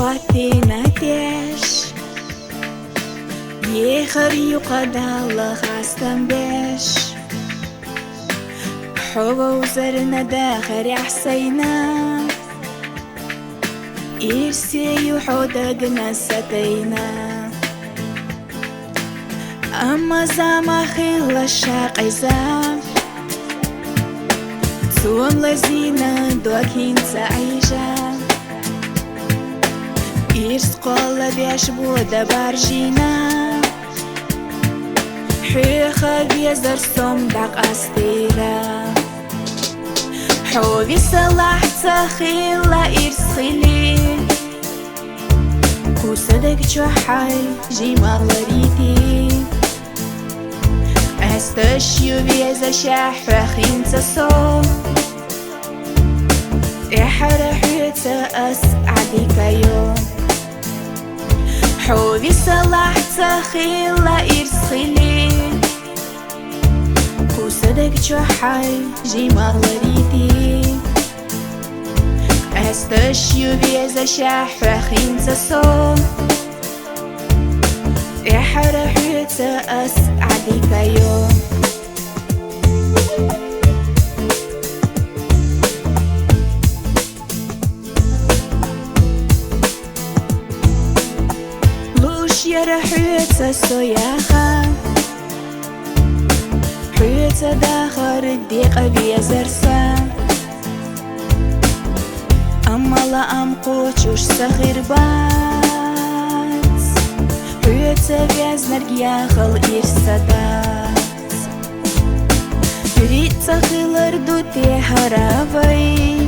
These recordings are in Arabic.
خاتينا تيش يخري قد الله خاستن بيش حوا وزرنا داخل حسينا إرسي وحودقنا ستينا أما زعما خيل الشاقي زعم توم لزينا دوكين تعيشا إرس قول بيش بودا بارجينا حيخا بيزر صم داق أستيرا حوبي صلاح تخيلا إرس خيلي كوسدك جحاي جي مغلريتي استشيو بيزا شاح فخين تصوم إحرحيت أسعدك يوم حوبي صلاح تخيلا إرس خيلي كوسدك جحاي جي مغلريتي استشيو بيزا شاح فخين تصوم إحرحيت أسعدك يوم لوش يرحيت سوياخا حيت داخر الديق بيزرسا أما لا أمقوش وش سخير بات حيت بيز نرجيا خل إرسادات ريت سخيل أردوتي هرابي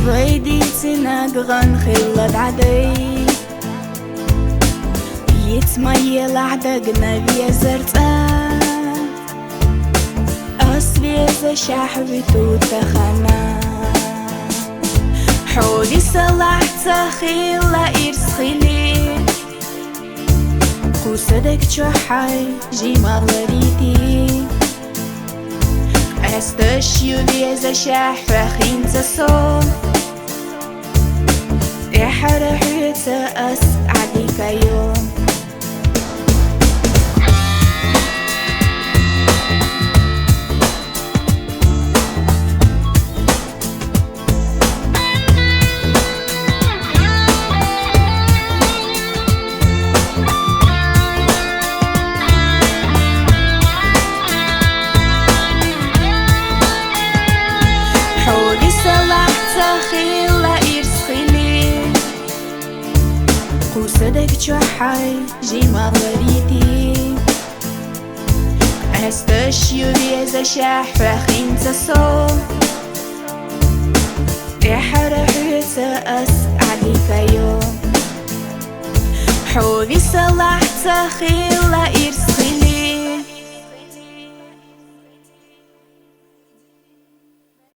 ويديتي ناقغن خيلد عدي يتميل عدقنا بيزرتا أصبيز شاحبتو تخنا حولي صلاح تخيلا إرس خيلي كوسدك جحاي جي مغلريتي استشيو بيزا شاح فخين تصوم إحرحيت أسعدك يوم تخيلا إرس خيلي كوسدك جحاي جي مغلريتي استشيو بيزا شاح فخين تصوم إحرحيت أسعدك يوم حوبي صلاح تخيلا إرس